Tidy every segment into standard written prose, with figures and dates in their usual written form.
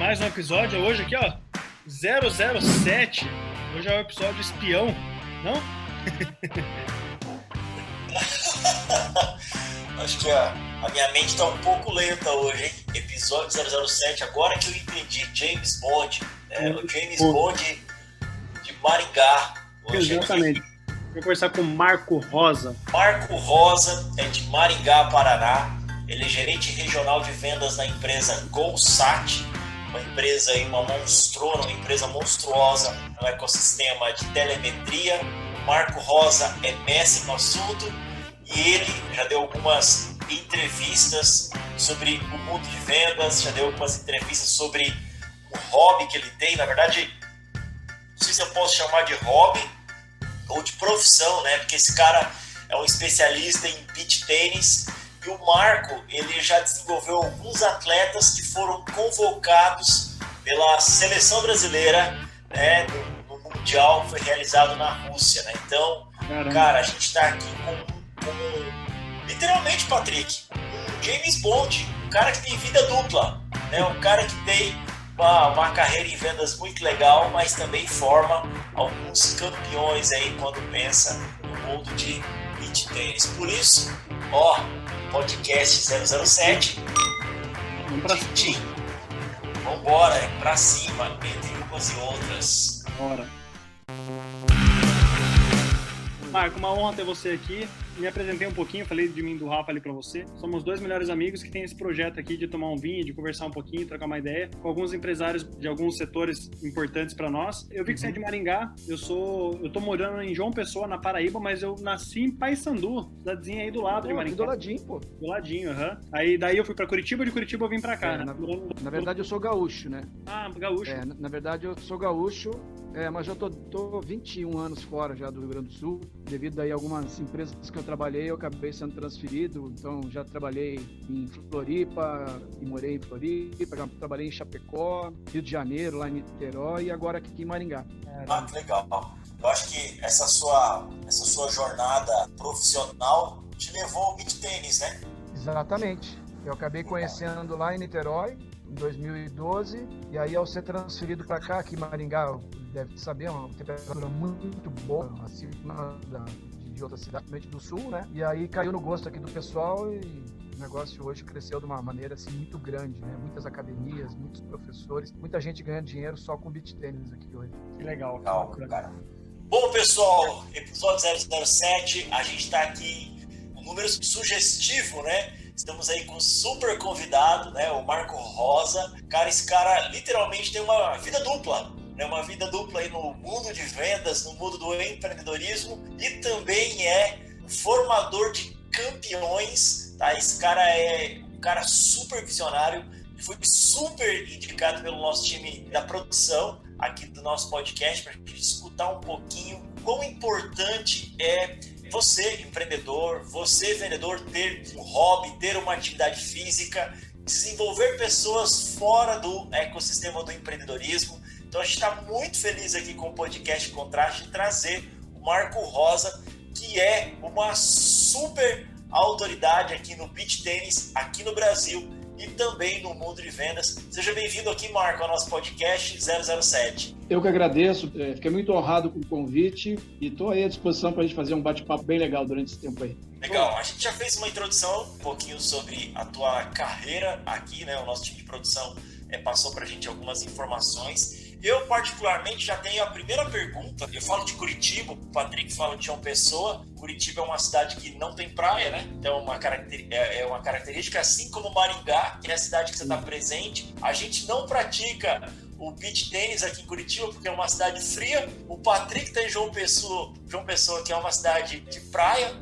mais um episódio hoje aqui, ó. 007. Hoje é o episódio espião, não? Acho que a minha mente tá um pouco lenta hoje, hein? Episódio 007, agora que eu entendi James Bond. O James Bond de Maringá. Hoje exatamente. Vou conversar com Marco Rosa. Marco Rosa é de Maringá, Paraná. Ele é gerente regional de vendas da empresa GoSat, uma empresa aí, uma empresa monstruosa no ecossistema de telemetria. Marco Rosa é mestre no assunto e ele já deu algumas entrevistas sobre o mundo de vendas, já deu algumas entrevistas sobre o hobby que ele tem. Na verdade, não sei se eu posso chamar de hobby ou de profissão, né? Porque esse cara é um especialista em beach tênis. E o Marco, ele já desenvolveu alguns atletas que foram convocados pela seleção brasileira, né, no Mundial que foi realizado na Rússia, né? Então, caramba, cara, a gente está aqui com literalmente, Patrick, um James Bond, um cara que tem vida dupla, né? Um cara que tem uma carreira em vendas muito legal, mas também forma alguns campeões aí quando pensa no mundo de beach tênis. Por isso, podcast 007. Vambora, pra cima, entre umas e outras. Bora. Marco, uma honra ter você aqui. Me apresentei um pouquinho, falei de mim e do Rafa ali pra você. Somos dois melhores amigos que tem esse projeto aqui de tomar um vinho, de conversar um pouquinho, trocar uma ideia com alguns empresários de alguns setores importantes pra nós. Eu vi que você é de Maringá, eu tô morando em João Pessoa, na Paraíba, mas eu nasci em Paysandu, cidadezinha aí do lado de Maringá. Do ladinho, pô. Do ladinho, aham. Aí daí eu fui pra Curitiba, de Curitiba eu vim pra cá, né? Na verdade eu sou gaúcho, né? Ah, gaúcho. Na verdade eu sou gaúcho, mas já tô 21 anos fora já do Rio Grande do Sul, devido aí a algumas empresas que eu trabalhei, eu acabei sendo transferido, então já trabalhei em Floripa e morei em Floripa, já trabalhei em Chapecó, Rio de Janeiro, lá em Niterói e agora aqui em Maringá. Que legal. Eu acho que essa sua jornada profissional te levou ao beach tênis, né? Exatamente. Eu acabei conhecendo lá em Niterói, em 2012, e aí ao ser transferido para cá, aqui em Maringá, deve saber, uma temperatura muito boa, acima de outra cidade do sul, né? E aí caiu no gosto aqui do pessoal e o negócio hoje cresceu de uma maneira assim muito grande, né? Muitas academias, muitos professores, muita gente ganhando dinheiro só com beach tênis aqui hoje. Que legal, cara. Bom, pessoal, episódio 007, a gente tá aqui, um número sugestivo, né? Estamos aí com um super convidado, né? O Marco Rosa. Cara, esse cara literalmente tem uma vida dupla. Uma vida dupla aí no mundo de vendas, no mundo do empreendedorismo e também é formador de campeões, tá? Esse cara é um cara super visionário, foi super indicado pelo nosso time da produção aqui do nosso podcast para a gente escutar um pouquinho quão importante é você, empreendedor, você, vendedor, ter um hobby, ter uma atividade física, desenvolver pessoas fora do ecossistema do empreendedorismo. Então a gente está muito feliz aqui com o podcast Contraste de trazer o Marco Rosa, que é uma super autoridade aqui no beach tênis, aqui no Brasil e também no mundo de vendas. Seja bem-vindo aqui, Marco, ao nosso podcast 007. Eu que agradeço, fiquei muito honrado com o convite e estou aí à disposição para a gente fazer um bate-papo bem legal durante esse tempo aí. Legal, a gente já fez uma introdução um pouquinho sobre a tua carreira aqui, né? O nosso time de produção passou para a gente algumas informações. Eu, particularmente, já tenho a primeira pergunta. Eu falo de Curitiba, o Patrick fala de João Pessoa. Curitiba é uma cidade que não tem praia, né? Então é uma característica, assim como Maringá, que é a cidade que você está presente. A gente não pratica o beach tênis aqui em Curitiba, porque é uma cidade fria. O Patrick está em João Pessoa, que é uma cidade de praia.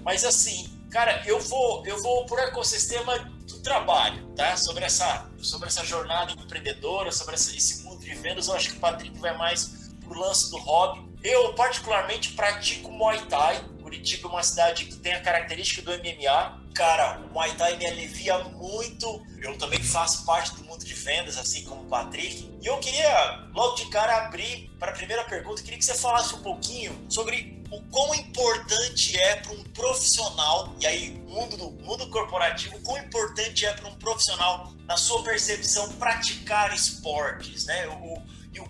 Mas assim, cara, eu vou por ecossistema do trabalho, tá? Sobre essa jornada empreendedora, sobre esse mundo de vendas, eu acho que o Patrick vai mais pro lance do hobby. Eu, particularmente, pratico Muay Thai. Curitiba é uma cidade que tem a característica do MMA, Cara, o Muay Thai me alivia muito. Eu também faço parte do mundo de vendas, assim como o Patrick. E eu queria, logo de cara, abrir para a primeira pergunta. Eu queria que você falasse um pouquinho sobre o quão importante é para um profissional, e aí mundo corporativo, o quão importante é para um profissional, na sua percepção, praticar esportes, né?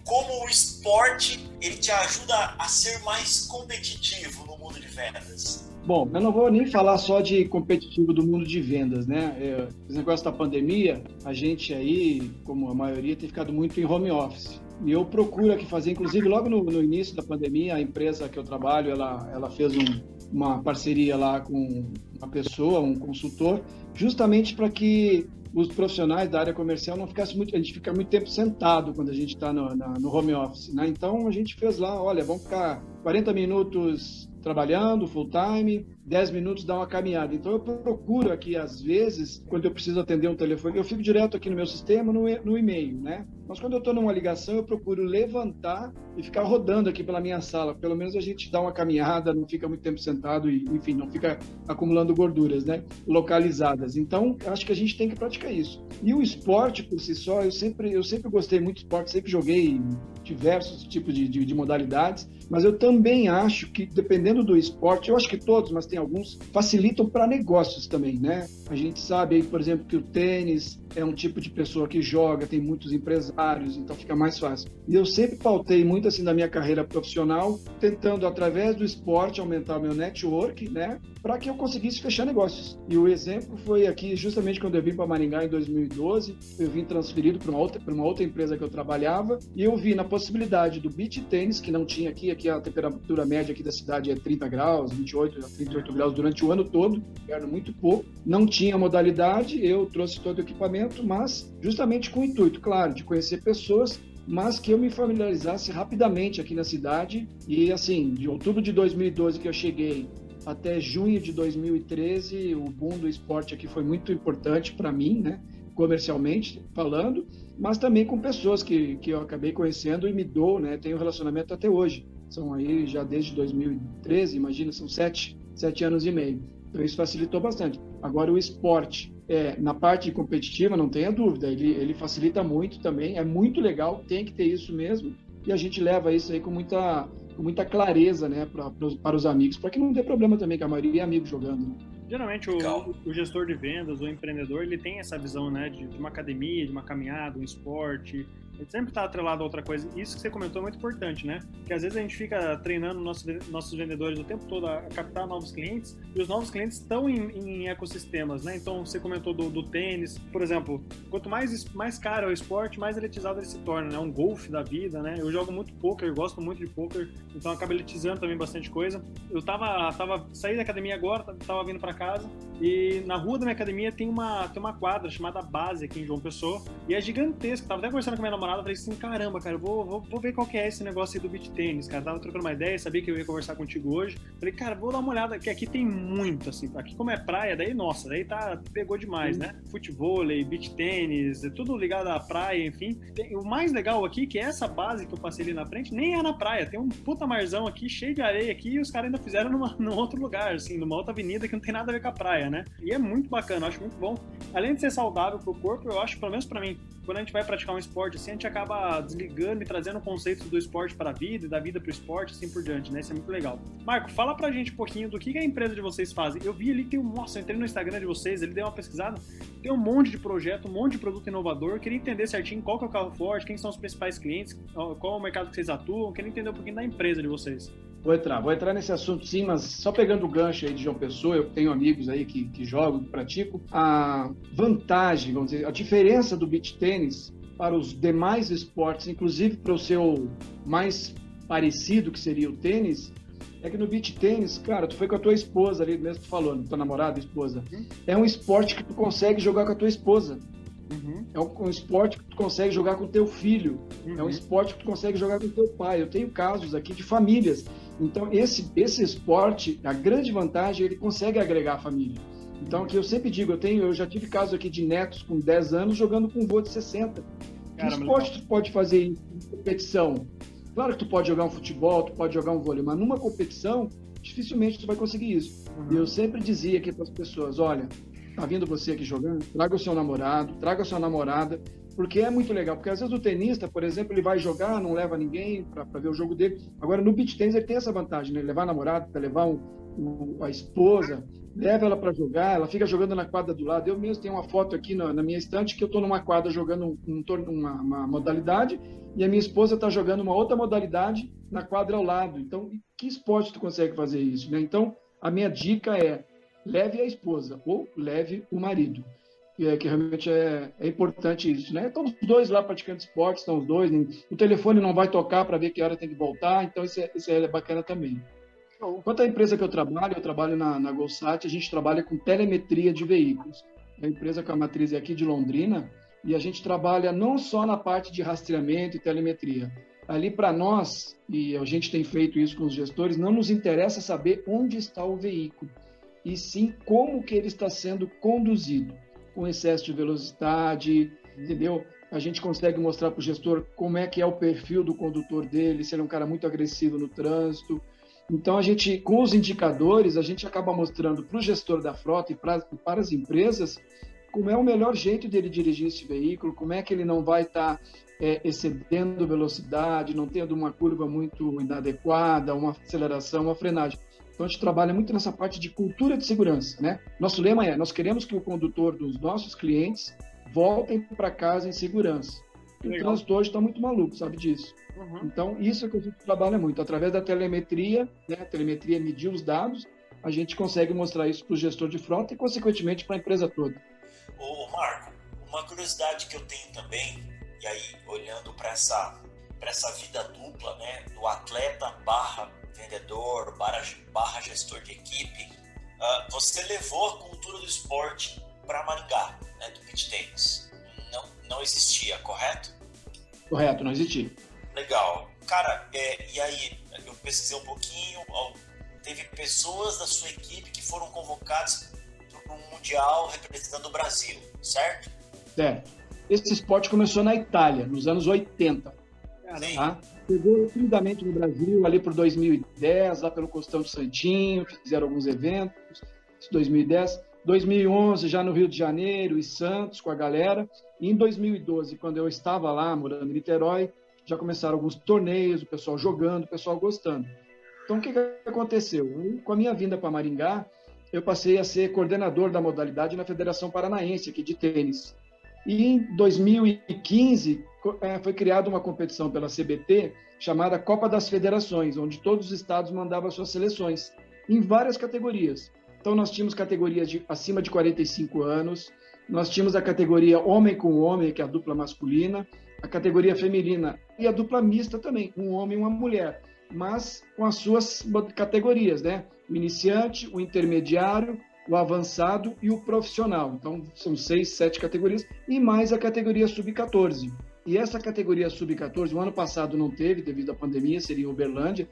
Como o esporte ele te ajuda a ser mais competitivo no mundo de vendas. Bom, eu não vou nem falar só de competitivo do mundo de vendas, né? Esse negócio da pandemia, a gente aí, como a maioria, tem ficado muito em home office. E eu procuro aqui fazer, inclusive logo no início da pandemia, a empresa que eu trabalho, ela fez uma parceria lá com uma pessoa, um consultor, justamente para que os profissionais da área comercial não ficassem muito... A gente fica muito tempo sentado quando a gente está no home office, né? Então, a gente fez lá, olha, vamos ficar 40 minutos trabalhando full time, 10 minutos dar uma caminhada. Então eu procuro aqui, às vezes, quando eu preciso atender um telefone, eu fico direto aqui no meu sistema, no e-mail, né? Mas quando eu estou numa ligação, eu procuro levantar e ficar rodando aqui pela minha sala. Pelo menos a gente dá uma caminhada, não fica muito tempo sentado e, enfim, não fica acumulando gorduras, né? Localizadas. Então, acho que a gente tem que praticar isso. E o esporte, por si só, eu sempre gostei muito de esporte, sempre joguei diversos tipos de modalidades, mas eu também acho que, dependendo do esporte, eu acho que todos, mas tem alguns, facilitam para negócios também, né? A gente sabe aí, por exemplo, que o tênis é um tipo de pessoa que joga, tem muitos empresários, então fica mais fácil. E eu sempre pautei muito assim da minha carreira profissional, tentando, através do esporte, aumentar o meu network, né? Para que eu conseguisse fechar negócios. E o exemplo foi aqui, justamente quando eu vim para Maringá em 2012, eu vim transferido para uma outra empresa que eu trabalhava, e eu vi na possibilidade do beach tênis, que não tinha aqui a temperatura média aqui da cidade é 30 graus, 28 a 38 graus durante o ano todo, era muito pouco, não tinha modalidade, eu trouxe todo o equipamento, mas justamente com o intuito, claro, de conhecer pessoas, mas que eu me familiarizasse rapidamente aqui na cidade. E assim, de outubro de 2012 que eu cheguei até junho de 2013, o boom do esporte aqui foi muito importante para mim, né? Comercialmente falando, mas também com pessoas que eu acabei conhecendo e me dou, né? Tenho relacionamento até hoje. São aí já desde 2013, imagina, são 7 anos e meio. Então isso facilitou bastante. Agora o esporte, na parte competitiva, não tenha dúvida, ele facilita muito também, é muito legal, tem que ter isso mesmo, e a gente leva isso aí com muita clareza, né, para os amigos, para que não dê problema também, que a maioria é amigo jogando, né? Geralmente o gestor de vendas, o empreendedor, ele tem essa visão, né, de uma academia, de uma caminhada, um esporte. Ele sempre está atrelado a outra coisa. Isso que você comentou é muito importante, né? Porque às vezes a gente fica treinando nossos vendedores o tempo todo a captar novos clientes, e os novos clientes estão em ecossistemas, né? Então você comentou do tênis, por exemplo, quanto mais caro é o esporte, mais elitizado ele se torna, né? Um golfe da vida, né? Eu jogo muito poker, eu gosto muito de poker, então acaba elitizando também bastante coisa. Eu saí da academia agora, tava vindo para casa, e na rua da minha academia tem uma quadra chamada Base aqui em João Pessoa, e é gigantesca. Tava até conversando com a minha namorada, falei assim, caramba, cara, vou ver qual que é esse negócio aí do beach tênis, cara. Tava trocando uma ideia, sabia que eu ia conversar contigo hoje. Falei, cara, vou dar uma olhada, que aqui tem muito, assim, aqui como é praia, daí, nossa, daí pegou demais, né? Futevôlei, beach tênis, é tudo ligado à praia, enfim. O mais legal aqui, que essa base que eu passei ali na frente, nem é na praia, tem um puta marzão aqui, cheio de areia aqui, e os caras ainda fizeram num outro lugar, assim, numa outra avenida que não tem nada a ver com a praia, né? E é muito bacana, eu acho muito bom. Além de ser saudável pro corpo, eu acho, pelo menos pra mim, quando a gente vai praticar um esporte assim, a gente acaba desligando e trazendo conceitos do esporte para a vida e da vida para o esporte, assim por diante, né? Isso é muito legal. Marco, fala pra gente um pouquinho do que a empresa de vocês faz. Eu vi ali que nossa, eu entrei no Instagram de vocês, ele deu uma pesquisada, tem um monte de projeto, um monte de produto inovador. Eu queria entender certinho qual que é o carro forte, quem são os principais clientes, qual é o mercado que vocês atuam. Eu queria entender um pouquinho da empresa de vocês. Vou entrar nesse assunto sim, mas só pegando o gancho aí de João Pessoa, eu tenho amigos aí que jogam, que praticam. A vantagem, vamos dizer, a diferença do beach tênis para os demais esportes, inclusive para o seu mais parecido, que seria o tênis, é que no beach tênis, cara, tu foi com a tua esposa ali, mesmo tu falou, tua namorada, esposa, é um esporte que tu consegue jogar com a tua esposa. É um esporte que tu consegue jogar com o teu filho. É um esporte que tu consegue jogar com o teu pai. Eu tenho casos aqui de famílias. Então, esse esporte, a grande vantagem, ele consegue agregar a família. Então, que eu sempre digo, eu já tive casos aqui de netos com 10 anos jogando com um vô de 60. Que esporte tu pode fazer em competição? Claro que tu pode jogar um futebol, tu pode jogar um vôlei, mas numa competição, dificilmente tu vai conseguir isso. E eu sempre dizia aqui para as pessoas, olha, tá vindo você aqui jogando? Traga o seu namorado, traga a sua namorada, porque é muito legal. Porque às vezes o tenista, por exemplo, ele vai jogar, não leva ninguém para ver o jogo dele. Agora, no beach tennis, ele tem essa vantagem, né? Levar a namorada, levar a esposa, leva ela para jogar, ela fica jogando na quadra do lado. Eu mesmo tenho uma foto aqui na minha estante que eu estou numa quadra jogando uma modalidade e a minha esposa está jogando uma outra modalidade na quadra ao lado. Então, que esporte tu consegue fazer isso, né? Então, a minha dica é leve a esposa ou leve o marido. Que realmente é importante isso, né? Estão os dois lá praticando esporte, estão os dois, né? O telefone não vai tocar para ver que hora tem que voltar, então isso é bacana também. Quanto à empresa que eu trabalho na GoSat, a gente trabalha com telemetria de veículos. É a empresa com a matriz é aqui de Londrina, e a gente trabalha não só na parte de rastreamento e telemetria. Ali para nós, e a gente tem feito isso com os gestores, não nos interessa saber onde está o veículo, e sim como que ele está sendo conduzido, com excesso de velocidade, entendeu? A gente consegue mostrar para o gestor como é que é o perfil do condutor dele, se ele é um cara muito agressivo no trânsito. Então, com os indicadores, a gente acaba mostrando para o gestor da frota e para as empresas como é o melhor jeito dele dirigir esse veículo, como é que ele não vai estar excedendo velocidade, não tendo uma curva muito inadequada, uma aceleração, uma frenagem. Então, a gente trabalha muito nessa parte de cultura de segurança, né? Nosso lema nós queremos que o condutor dos nossos clientes voltem para casa em segurança. O trânsito hoje está muito maluco, sabe disso? Então, isso é que a gente trabalha muito. Através da telemetria, né? A telemetria medir os dados, a gente consegue mostrar isso para o gestor de frota e, consequentemente, para a empresa toda. Ô Marco, uma curiosidade que eu tenho também, e aí olhando para essa vida dupla, né? Do atleta barra vendedor, barra gestor de equipe, você levou a cultura do esporte para Maringá, né? Do beach tennis. Não existia, correto? Correto, não existia. Legal. Cara, e aí, eu pesquisei um pouquinho, teve pessoas da sua equipe que foram convocadas para um Mundial representando o Brasil, certo? Certo. Esse esporte começou na Itália, nos anos 80. Tá? Chegou timidamente no Brasil, ali por 2010, lá pelo Costão de Santinho, fizeram alguns eventos, 2010. 2011, já no Rio de Janeiro e Santos, com a galera. E em 2012, quando eu estava lá, morando em Niterói, já começaram alguns torneios, o pessoal jogando, o pessoal gostando. Então, o que aconteceu? Com a minha vinda para Maringá, eu passei a ser coordenador da modalidade na Federação Paranaense aqui de tênis. E em 2015, foi criada uma competição pela CBT chamada Copa das Federações, onde todos os estados mandavam suas seleções, em várias categorias. Então, nós tínhamos categorias acima de 45 anos, nós tínhamos a categoria homem com homem, que é a dupla masculina, a categoria feminina e a dupla mista também, um homem e uma mulher, mas com as suas categorias, né? O iniciante, o intermediário, o avançado e o profissional. Então, são 6, 7 categorias, e mais a categoria sub-14. E essa categoria sub-14, o ano passado não teve, devido à pandemia, seria em Uberlândia.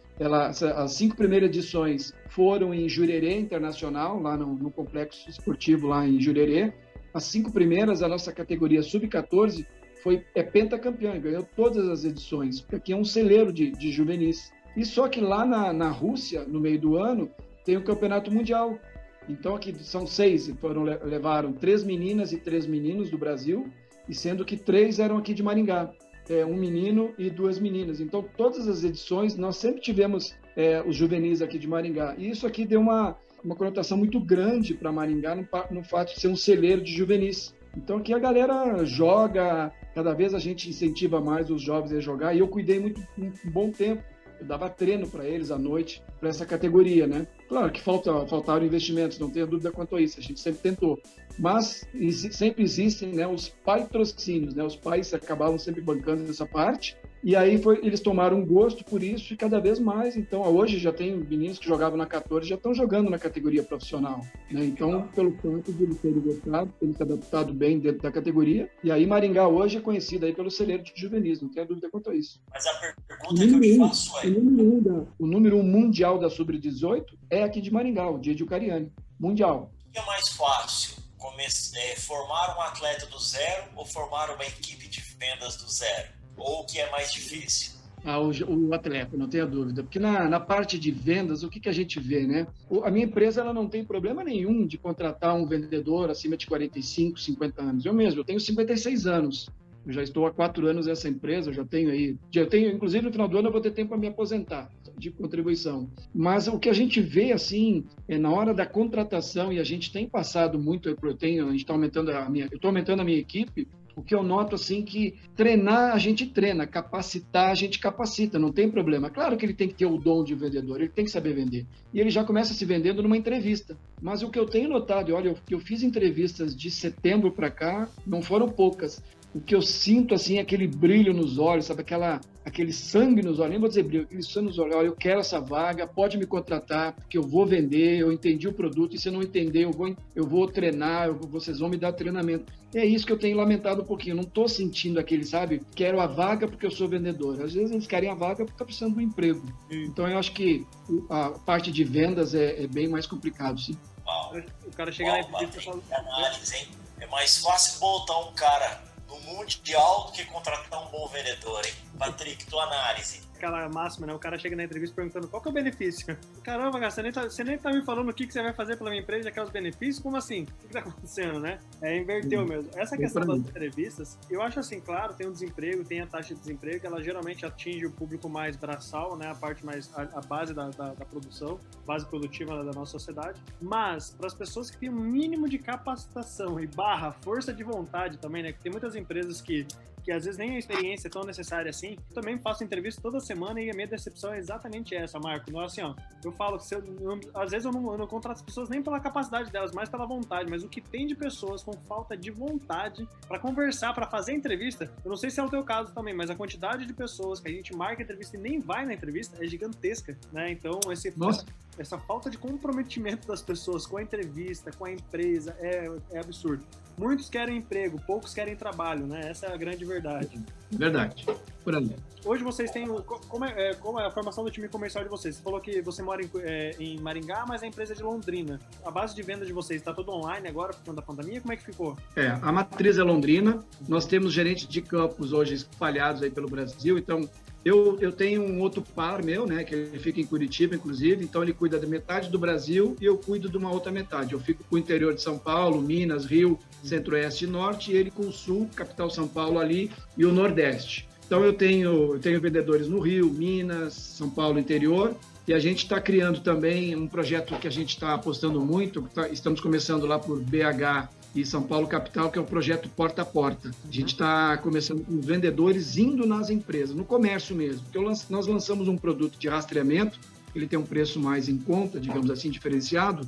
As 5 primeiras edições foram em Jurerê Internacional, lá no complexo esportivo lá em Jurerê. As 5 primeiras, a nossa categoria sub-14 é pentacampeã, ganhou todas as edições, porque aqui é um celeiro de juvenis. E só que lá na Rússia, no meio do ano, tem o Campeonato Mundial. Então aqui são 6, levaram 3 meninas e 3 meninos do Brasil, e sendo que 3 eram aqui de Maringá, um menino e 2 meninas. Então, todas as edições, nós sempre tivemos os juvenis aqui de Maringá. E isso aqui deu uma conotação muito grande para Maringá no fato de ser um celeiro de juvenis. Então, aqui a galera joga, cada vez a gente incentiva mais os jovens a jogar, e eu cuidei muito um bom tempo. Eu dava treino para eles à noite, para essa categoria, né? Claro que faltaram investimentos, não tenha dúvida quanto a isso, a gente sempre tentou. Mas sempre existem, né, os patrocínios, né? Os pais acabavam sempre bancando essa parte. E aí eles tomaram um gosto por isso e cada vez mais. Então, hoje já tem meninos que jogavam na 14, já estão jogando na categoria profissional, né? Então, pelo fato de eles terem gostado, eles se adaptado bem dentro da categoria. E aí, Maringá hoje é conhecida aí pelo celeiro de juvenis, não tenha dúvida quanto a isso. Mas a pergunta que eu te faço é... O número 1 mundial da Sub-18 é aqui de Maringá, o Diego Cariani. Mundial. O que é mais fácil? Formar um atleta do zero ou formar uma equipe de vendas do zero? Ou o que é mais difícil? o atleta, não tenha dúvida. Porque na parte de vendas, o que a gente vê, né? A minha empresa ela não tem problema nenhum de contratar um vendedor acima de 45, 50 anos. Eu tenho 56 anos. Eu já estou há 4 anos nessa empresa, inclusive no final do ano eu vou ter tempo para me aposentar de contribuição. Mas o que a gente vê, assim, é na hora da contratação, e a gente tem passado muito, eu estou aumentando a minha equipe. O que eu noto, assim, que treinar, a gente treina, capacitar, a gente capacita, não tem problema. Claro que ele tem que ter o dom de vendedor, ele tem que saber vender. E ele já começa se vendendo numa entrevista. Mas o que eu tenho notado, e olha, eu fiz entrevistas de setembro para cá, não foram poucas. O que eu sinto, assim, é aquele brilho nos olhos, sabe? Aquele sangue nos olhos, nem vou dizer brilho, aquele sangue nos olhos. Olha, eu quero essa vaga, pode me contratar, porque eu vou vender, eu entendi o produto, e se eu não entender, eu vou treinar, vocês vão me dar treinamento. É isso que eu tenho lamentado um pouquinho, eu não estou sentindo aquele, sabe? Quero a vaga porque eu sou vendedor. Às vezes eles querem a vaga porque estão precisando de um emprego. Então eu acho que a parte de vendas é bem mais complicado, sim. O cara chega na entrevista e fala... Análise, hein? É mais fácil botar um cara no mundial do que contratar um bom vendedor, hein? Patrick, tua análise. Aquela máxima, né? O cara chega na entrevista perguntando qual que é o benefício. Caramba, cara, você nem tá me falando o que você vai fazer pela minha empresa, já quer os benefícios? Como assim? O que tá acontecendo, né? Inverteu mesmo. Essa questão das entrevistas, eu acho assim, claro, tem o desemprego, tem a taxa de desemprego, ela geralmente atinge o público mais braçal, né? A parte mais, a base da produção, base produtiva da nossa sociedade. Mas, para as pessoas que têm um mínimo de capacitação e força de vontade também, né? Que tem muitas empresas que às vezes nem a experiência é tão necessária assim. Eu também faço entrevista toda semana e a minha decepção é exatamente essa, Marco. Assim, ó, eu falo que às vezes eu não contrato as pessoas nem pela capacidade delas, mas pela vontade. Mas o que tem de pessoas com falta de vontade para conversar, para fazer entrevista, eu não sei se é o teu caso também, mas a quantidade de pessoas que a gente marca entrevista e nem vai na entrevista é gigantesca, né? Então, essa falta de comprometimento das pessoas com a entrevista, com a empresa, é absurdo. Muitos querem emprego, poucos querem trabalho, né? Essa é a grande verdade. Verdade. Por aí. Hoje vocês têm... Como é a formação do time comercial de vocês? Você falou que você mora em Maringá, mas a empresa é de Londrina. A base de venda de vocês está toda online agora, por conta da pandemia? Como é que ficou? A matriz é Londrina. Nós temos gerentes de campos hoje espalhados aí pelo Brasil. Então, eu tenho um outro par meu, né? Que ele fica em Curitiba, inclusive. Então, ele cuida da metade do Brasil e eu cuido de uma outra metade. Eu fico com o interior de São Paulo, Minas, Rio, Centro-Oeste e Norte. E ele com o Sul, capital São Paulo ali e o Nordeste. Então, eu tenho vendedores no Rio, Minas, São Paulo, interior, e a gente está criando também um projeto que a gente está apostando muito, estamos começando lá por BH e São Paulo capital, que é o projeto Porta a Porta. A gente está começando com vendedores indo nas empresas, no comércio mesmo, porque nós lançamos um produto de rastreamento, ele tem um preço mais em conta, digamos assim, diferenciado.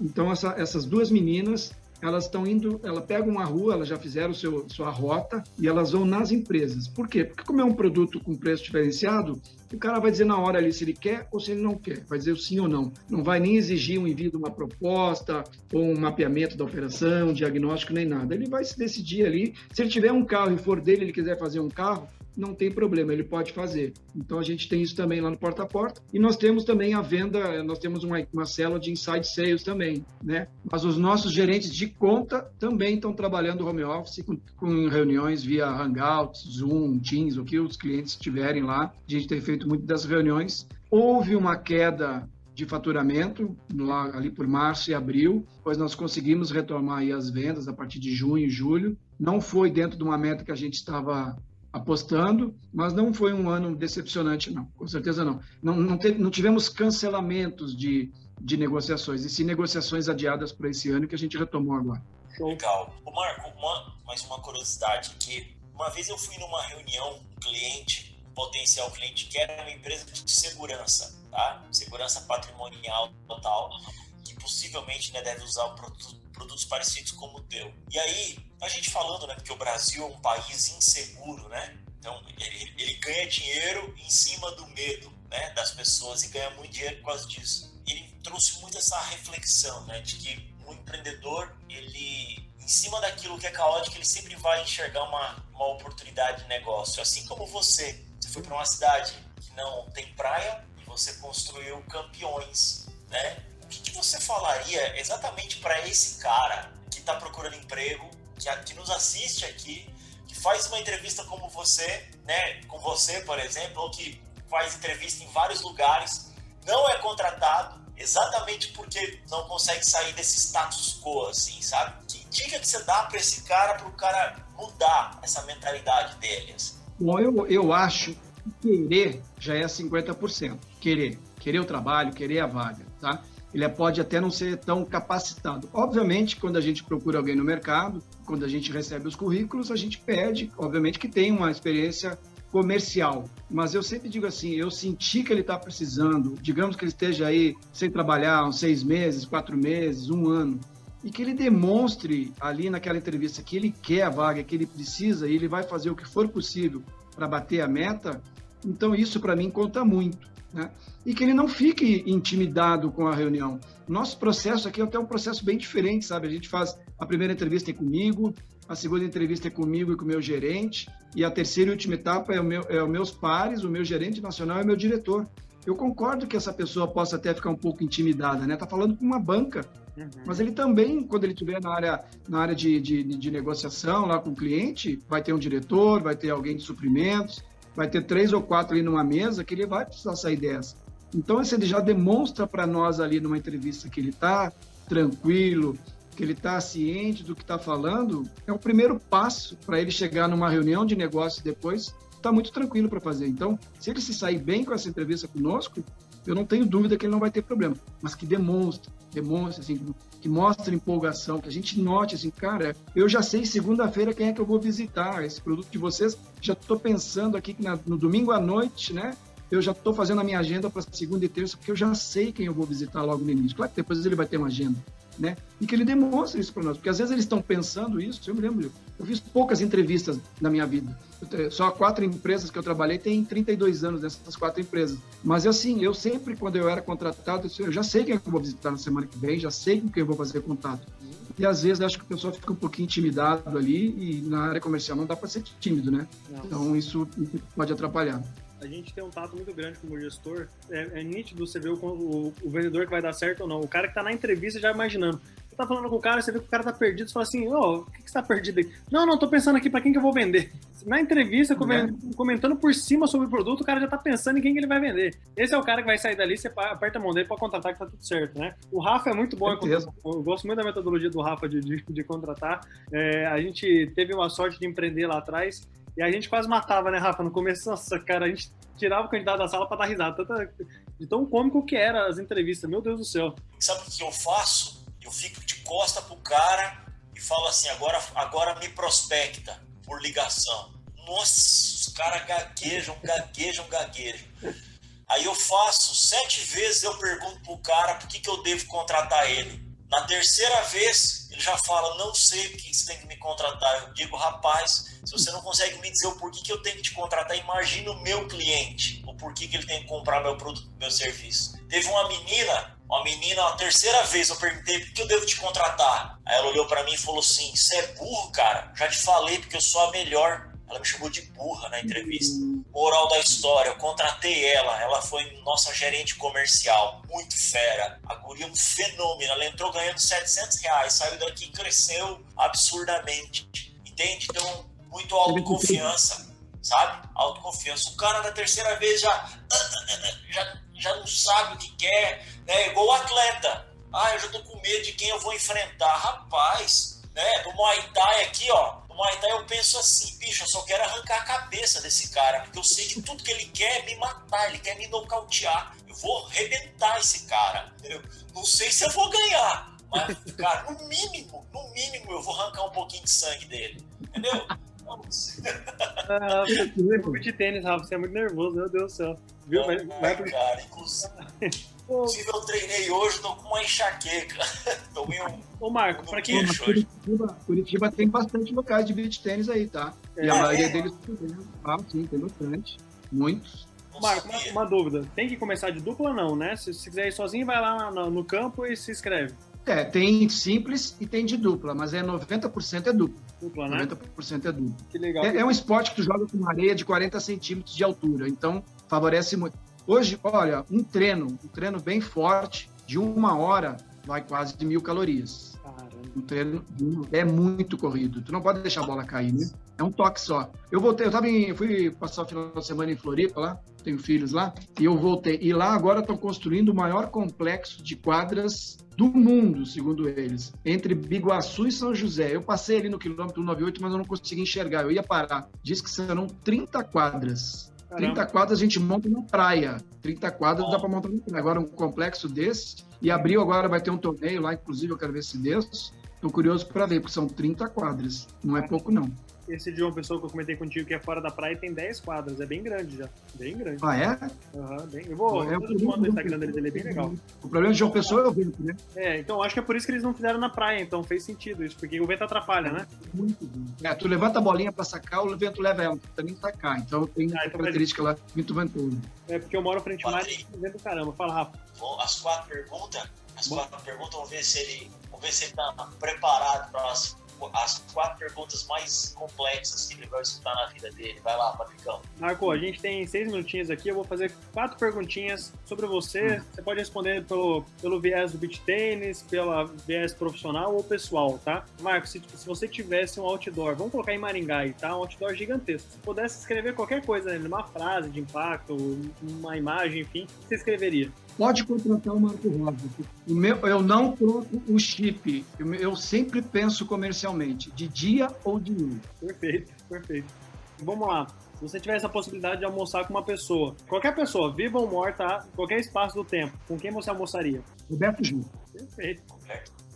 Então, essas duas meninas... elas estão indo, elas pegam uma rua, elas já fizeram sua rota e elas vão nas empresas. Por quê? Porque como é um produto com preço diferenciado, o cara vai dizer na hora ali se ele quer ou se ele não quer, vai dizer o sim ou não. Não vai nem exigir um envio de uma proposta ou um mapeamento da operação, diagnóstico, nem nada. Ele vai se decidir ali. Se ele tiver um carro e for dele, ele quiser fazer um carro, não tem problema, ele pode fazer. Então, a gente tem isso também lá no Porta a Porta. E nós temos também a venda, nós temos uma célula de inside sales também, né? Mas os nossos gerentes de conta também estão trabalhando home office com reuniões via Hangouts, Zoom, Teams, o que os clientes tiverem lá. A gente tem feito muito das reuniões. Houve uma queda de faturamento lá, ali por março e abril, pois nós conseguimos retomar aí as vendas a partir de junho e julho. Não foi dentro de uma meta que a gente estava apostando, mas não foi um ano decepcionante, não. Com certeza não. Não tivemos cancelamentos de negociações, e sim negociações adiadas para esse ano que a gente retomou agora. Legal. Ô Marco, mais uma curiosidade aqui. Uma vez eu fui numa reunião com um cliente, um potencial cliente, que era uma empresa de segurança, tá? Segurança patrimonial total, que possivelmente, né, deve usar produtos parecidos como o teu. E aí, a gente falando, né, porque o Brasil é um país inseguro, né? Então, ele ganha dinheiro em cima do medo, né, das pessoas, e ganha muito dinheiro por causa disso. Ele trouxe muito essa reflexão, né, de que um empreendedor, ele, em cima daquilo que é caótico, ele sempre vai enxergar uma oportunidade de negócio. Assim como você foi para uma cidade que não tem praia e você construiu campeões, né? O que você falaria exatamente para esse cara que está procurando emprego, que nos assiste aqui, que faz uma entrevista como você, né? Com você, por exemplo, ou que faz entrevista em vários lugares, não é contratado exatamente porque não consegue sair desse status quo, assim, sabe? Que dica que você dá para esse cara, para o cara mudar essa mentalidade dele? Assim? Bom, eu acho que querer já é 50%. Querer o trabalho, querer a vaga, tá? Ele pode até não ser tão capacitado. Obviamente, quando a gente procura alguém no mercado, quando a gente recebe os currículos, a gente pede, obviamente, que tenha uma experiência comercial. Mas eu sempre digo assim, eu senti que ele está precisando, digamos que ele esteja aí sem trabalhar uns 6 meses, 4 meses, 1 ano, e que ele demonstre ali naquela entrevista que ele quer a vaga, que ele precisa e ele vai fazer o que for possível para bater a meta, então isso para mim conta muito, né? E que ele não fique intimidado com a reunião. Nosso processo aqui é até um processo bem diferente, sabe? A gente faz a primeira entrevista é comigo, a segunda entrevista é comigo e com o meu gerente, e a terceira e última etapa é os meus pares, o meu gerente nacional e o meu diretor. Eu concordo que essa pessoa possa até ficar um pouco intimidada, né? Tá falando com uma banca, mas ele também, quando ele estiver na área de negociação lá com o cliente, vai ter um diretor, vai ter alguém de suprimentos, vai ter 3 ou 4 ali numa mesa que ele vai precisar sair dessa. Então, se ele já demonstra para nós ali numa entrevista que ele está tranquilo, que ele está ciente do que está falando, é o primeiro passo para ele chegar numa reunião de negócio depois, está muito tranquilo para fazer. Então, se ele se sair bem com essa entrevista conosco, eu não tenho dúvida que ele não vai ter problema, mas que demonstre assim, que mostre empolgação, que a gente note assim, cara, eu já sei segunda-feira quem é que eu vou visitar, esse produto de vocês, já estou pensando aqui que no domingo à noite, né, eu já estou fazendo a minha agenda para segunda e terça, porque eu já sei quem eu vou visitar logo no início. Claro que depois ele vai ter uma agenda, né? E que ele demonstre isso para nós, porque às vezes eles estão pensando isso. Eu me lembro, eu fiz poucas entrevistas na minha vida. Só 4 empresas que eu trabalhei, tem 32 anos nessas 4 empresas. Mas assim, eu sempre, quando eu era contratado, eu já sei quem eu vou visitar na semana que vem, já sei com quem eu vou fazer contato. E às vezes acho que o pessoal fica um pouquinho intimidado ali, e na área comercial não dá para ser tímido, né? Então isso pode atrapalhar. A gente tem um tato muito grande como gestor, é nítido você ver o vendedor que vai dar certo ou não. O cara que tá na entrevista já imaginando. Você tá falando com o cara, você vê que o cara tá perdido, você fala assim, o que você tá perdido aí? Não, tô pensando aqui pra quem que eu vou vender. Na entrevista, comentando por cima sobre o produto, o cara já tá pensando em quem que ele vai vender. Esse é o cara que vai sair dali, você aperta a mão dele pra contratar que tá tudo certo, né? O Rafa é muito bom em contratar. Eu gosto muito da metodologia do Rafa de contratar. A gente teve uma sorte de empreender lá atrás, e a gente quase matava, né, Rafa? No começo, nossa, cara, a gente tirava o candidato da sala pra dar risada. De tão cômico que era as entrevistas, meu Deus do céu. Sabe o que eu faço? Eu fico de costa pro cara e falo assim, agora me prospecta por ligação. Nossa, os caras gaguejam. Aí eu faço 7 vezes, eu pergunto pro cara por que eu devo contratar ele. Na terceira vez, ele já fala, não sei por que você tem que me contratar. Eu digo, rapaz, se você não consegue me dizer o porquê que eu tenho que te contratar, imagina o meu cliente, o porquê que ele tem que comprar meu produto, meu serviço. Teve uma menina, a terceira vez eu perguntei por que eu devo te contratar. Aí ela olhou pra mim e falou assim, você é burro, cara? Já te falei porque eu sou a melhor. Ela me chamou de burra na entrevista. Moral da história, eu contratei ela foi nossa gerente comercial, muito fera. A guria é um fenômeno, ela entrou ganhando R$700, saiu daqui e cresceu absurdamente. Entende? Então, muito autoconfiança, sabe? Autoconfiança. O cara na terceira vez já não sabe o que quer, né? Igual o atleta. Eu já tô com medo de quem eu vou enfrentar. Rapaz, né? No Muay Thai aqui, ó. No Muay Thai eu penso assim, bicho, eu só quero arrancar a cabeça desse cara, porque eu sei que tudo que ele quer é me matar, ele quer me nocautear. Eu vou arrebentar esse cara, entendeu? Não sei se eu vou ganhar, mas, cara, no mínimo, eu vou arrancar um pouquinho de sangue dele, entendeu? De tênis, Rafa, você é muito nervoso, meu Deus do céu. Viu? Cara, inclusive eu treinei hoje, tô com uma enxaqueca. Tomei Ô Marco, pra quem... Curitiba tem bastante locais de beach tênis aí, tá? E a maioria deles... sim, tem bastante. Muitos. Marco, uma dúvida. Tem que começar de dupla ou não, né? Se quiser ir sozinho, vai lá no campo e se inscreve. Tem simples e tem de dupla, mas 90% é dupla. Dupla, né? 90% é dupla. Que legal. É um esporte que tu joga com uma areia de 40 centímetros de altura, então favorece muito. Hoje, olha, um treino bem forte, de 1 hora, vai quase de 1.000 calorias. Caramba. O treino é muito corrido. Tu não pode deixar a bola cair, né? É um toque só. Eu fui passar o final de semana em Floripa lá, tenho filhos lá, e eu voltei. E lá agora estão construindo o maior complexo de quadras do mundo, segundo eles, entre Biguaçu e São José. Eu passei ali no quilômetro 98, mas eu não consegui enxergar. Eu ia parar. Diz que serão 30 quadras. Caramba. 30 quadras a gente monta na praia. 30 quadras dá para montar na praia. Agora um complexo desse. E abril agora vai ter um torneio lá, inclusive eu quero ver se Deus. Estou curioso para ver, porque são 30 quadras. Não é pouco, não. Esse de uma pessoa que eu comentei contigo que é fora da praia tem 10 quadras. É bem grande já. Bem grande. Ah, é? Bem. Eu te mando no Instagram deles, ele é bem legal. O problema de João Pessoa é o vento, né? Então acho que é por isso que eles não fizeram na praia. Então fez sentido isso, porque o vento atrapalha, né? Muito bom. Tu levanta a bolinha para sacar, o vento leva ela, não precisa nem sacar. Então tem essa característica lá, muito ventoso. É porque eu moro frente ao mar e vento caramba. Fala, Rafa. As quatro perguntas, vamos ver se ele tá preparado para as 4 perguntas mais complexas que ele vai escutar na vida dele. Vai lá, Patricão. Marco, a gente tem 6 minutinhos aqui, eu vou fazer 4 perguntinhas sobre você. Você pode responder pelo viés do beach tênis, pelo viés profissional ou pessoal, tá? Marco, se você tivesse um outdoor, vamos colocar em Maringá aí, tá? Um outdoor gigantesco. Se pudesse escrever qualquer coisa nele, uma frase de impacto, uma imagem, enfim, o que você escreveria? Pode contratar o Marco Rosa. Eu não troco o chip. Eu sempre penso comercialmente, de dia ou de noite. Perfeito. Vamos lá. Se você tivesse a possibilidade de almoçar com uma pessoa, qualquer pessoa, viva ou morta, qualquer espaço do tempo, com quem você almoçaria? Roberto Gil. Perfeito.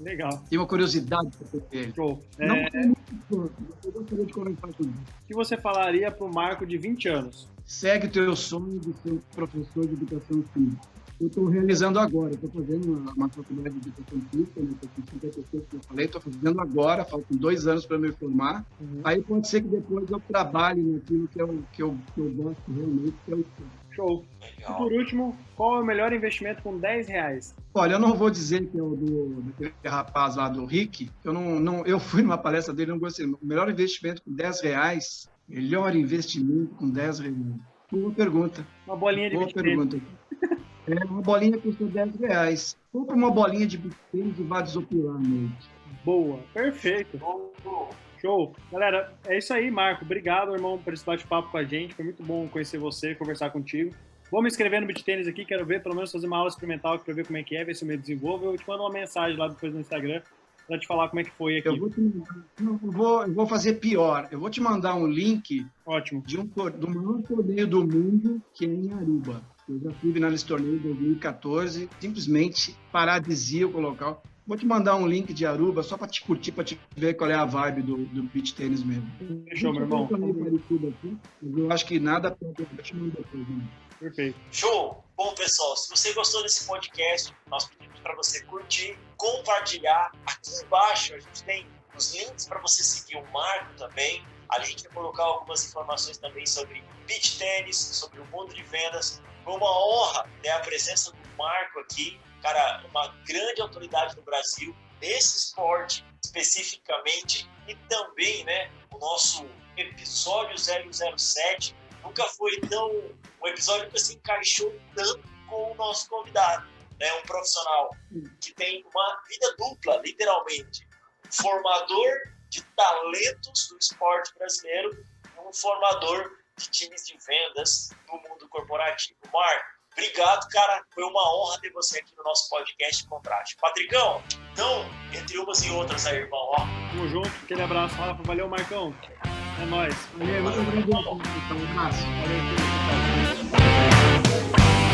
Legal. Tem uma curiosidade para ter ele. Show. Não tem muito, eu gostaria de conversar com ele. O que você falaria para o Marco de 20 anos? Segue o teu sonho de ser professor de educação física. Eu estou realizando agora, estou fazendo uma faculdade de educação física, né, com 50 pessoas que eu falei, estou fazendo agora, faltam 2 anos para me formar. Aí pode ser que depois eu trabalhe naquilo que eu gosto realmente, que é o esporte. Show. E por último, qual é o melhor investimento com R$10? Olha, eu não vou dizer que é o daquele rapaz lá do Rick, eu fui numa palestra dele e não gostei. O melhor investimento com R$10, melhor investimento com R$10. Boa pergunta. Uma bolinha de Boa pergunta. Uma bolinha custa R$10. Compra uma bolinha de beach tênis e vá desopilar à noite. Boa, perfeito. Show. Galera, é isso aí, Marco. Obrigado, irmão, por esse bate-papo com a gente. Foi muito bom conhecer você, conversar contigo. Vou me inscrever no beach tênis aqui, quero ver, pelo menos fazer uma aula experimental aqui pra ver como é que é, ver se eu me desenvolvo. Eu te mando uma mensagem lá depois no Instagram pra te falar como é que foi aqui. Eu vou fazer pior. Eu vou te mandar um link. Ótimo. Do maior torneio do mundo, que é em Aruba. Eu já estive nesse torneio em 2014, simplesmente paradisíaco o local. Vou te mandar um link de Aruba só para te curtir, para te ver qual é a vibe do beach tênis mesmo. Fechou, meu irmão. Eu acho que nada pode te mandar depois, né? Perfeito. Show! Bom, pessoal, se você gostou desse podcast, nós pedimos para você curtir, compartilhar. Aqui embaixo a gente tem os links para você seguir o Marco também. Ali a gente vai colocar algumas informações também sobre beach tênis, sobre o mundo de vendas. Foi uma honra ter a presença do Marco aqui, cara, uma grande autoridade no Brasil, nesse esporte especificamente, e também, né, o nosso episódio 007 nunca foi um episódio que se encaixou tanto com o nosso convidado, né, um profissional que tem uma vida dupla, literalmente, formador de talentos do esporte brasileiro e um formador de times de vendas no mundo corporativo. Marco, obrigado, cara. Foi uma honra ter você aqui no nosso podcast Contraste. Patricão, então, entre umas e outras aí, irmão. Ó. Tamo junto. Aquele abraço, Rafa. Valeu, Marcão. É nóis. Valeu, muito obrigado. Valeu,